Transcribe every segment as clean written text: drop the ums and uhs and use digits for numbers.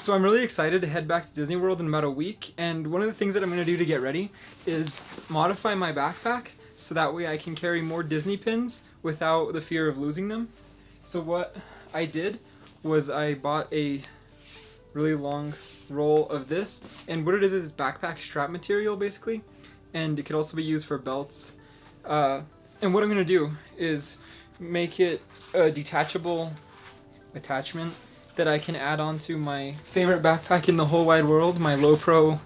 So I'm really excited to head back to Disney World in about a week, and one of the things that I'm going to do to get ready is modify my backpack so that way I can carry more Disney pins without the fear of losing them. So what I did was I bought a really long roll of this, and what it is backpack strap material basically, and it could also be used for belts. And what I'm going to do is make it a detachable attachment that I can add on to my favorite backpack in the whole wide world, my Lowepro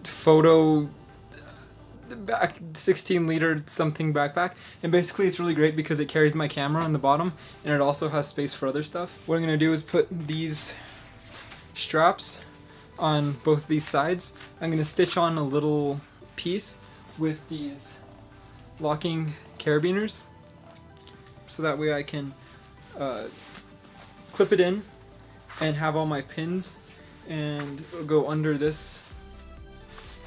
Photo 16-liter something backpack. And basically it's really great because it carries my camera on the bottom and it also has space for other stuff. What I'm going to do is put these straps on both these sides. I'm going to stitch on a little piece with these locking carabiners so that way I can clip it in and have all my pins, and it'll go under this,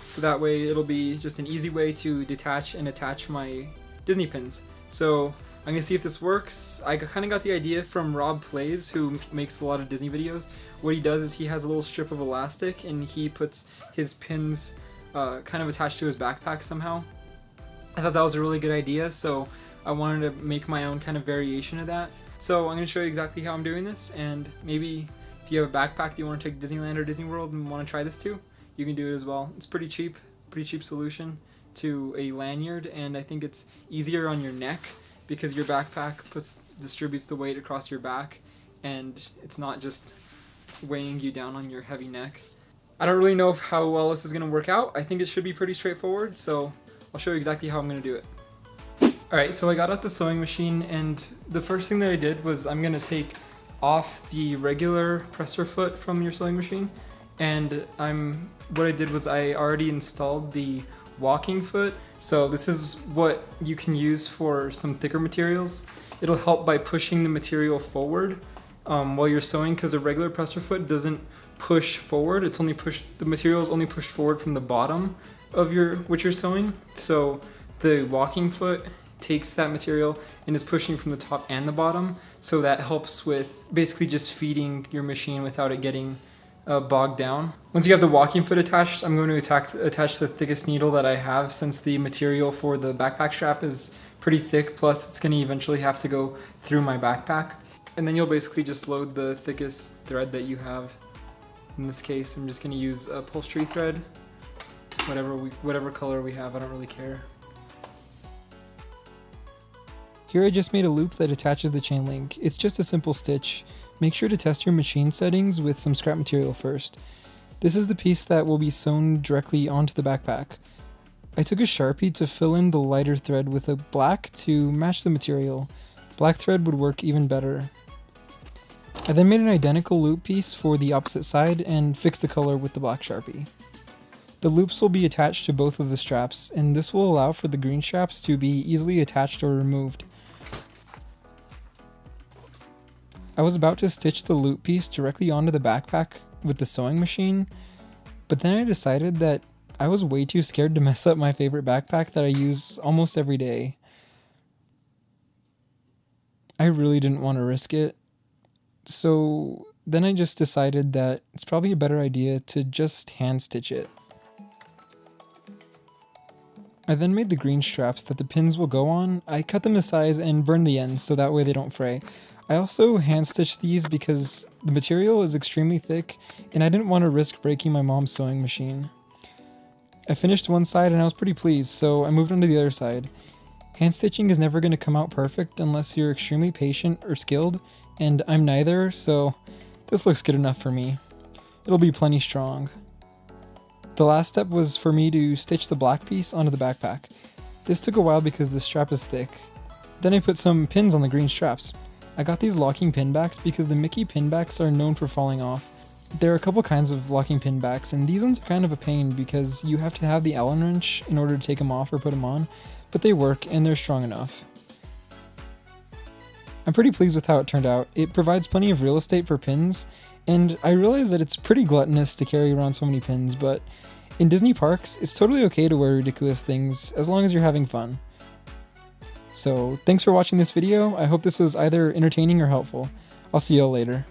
so that way it'll be just an easy way to detach and attach my Disney pins. So I'm gonna see if this works. I kind of got the idea from Rob Plays, who makes a lot of Disney videos. What he does is he has a little strip of elastic and he puts his pins kind of attached to his backpack somehow. I thought that was a really good idea, so I wanted to make my own kind of variation of that. So I'm going to show you exactly how I'm doing this, and maybe if you have a backpack that you want to take to Disneyland or Disney World and want to try this too, you can do it as well. It's pretty cheap solution to a lanyard, and I think it's easier on your neck because your backpack distributes the weight across your back, and it's not just weighing you down on your heavy neck. I don't really know how well this is going to work out. I think it should be pretty straightforward, so I'll show you exactly how I'm going to do it. Alright, so I got out the sewing machine, and the first thing that I did was I'm going to take off the regular presser foot from your sewing machine, and what I did was I already installed the walking foot. So this is what you can use for some thicker materials. It'll help by pushing the material forward while you're sewing, because a regular presser foot doesn't push forward. The material is only pushed forward from the bottom of what you're sewing. So the walking foot takes that material and is pushing from the top and the bottom, so that helps with basically just feeding your machine without it getting bogged down. Once you have the walking foot attached, I'm going to attach the thickest needle that I have, since the material for the backpack strap is pretty thick, plus it's going to eventually have to go through my backpack. And then you'll basically just load the thickest thread that you have. In this case, I'm just going to use upholstery thread, whatever color we have, I don't really care. Here I just made a loop that attaches the chain link. It's just a simple stitch. Make sure to test your machine settings with some scrap material first. This is the piece that will be sewn directly onto the backpack. I took a Sharpie to fill in the lighter thread with a black to match the material. Black thread would work even better. I then made an identical loop piece for the opposite side and fixed the color with the black Sharpie. The loops will be attached to both of the straps, and this will allow for the green straps to be easily attached or removed. I was about to stitch the loop piece directly onto the backpack with the sewing machine, but then I decided that I was way too scared to mess up my favorite backpack that I use almost every day. I really didn't want to risk it, so then I just decided that it's probably a better idea to just hand stitch it. I then made the green straps that the pins will go on. I cut them to size and burned the ends so that way they don't fray. I also hand stitched these because the material is extremely thick and I didn't want to risk breaking my mom's sewing machine. I finished one side and I was pretty pleased, so I moved on to the other side. Hand stitching is never going to come out perfect unless you're extremely patient or skilled, and I'm neither, so this looks good enough for me. It'll be plenty strong. The last step was for me to stitch the black piece onto the backpack. This took a while because the strap is thick. Then I put some pins on the green straps. I got these locking pin backs because the Mickey pin backs are known for falling off. There are a couple kinds of locking pin backs, and these ones are kind of a pain because you have to have the Allen wrench in order to take them off or put them on, but they work and they're strong enough. I'm pretty pleased with how it turned out. It provides plenty of real estate for pins, and I realize that it's pretty gluttonous to carry around so many pins, but in Disney parks, it's totally okay to wear ridiculous things as long as you're having fun. So, thanks for watching this video. I hope this was either entertaining or helpful. I'll see y'all later.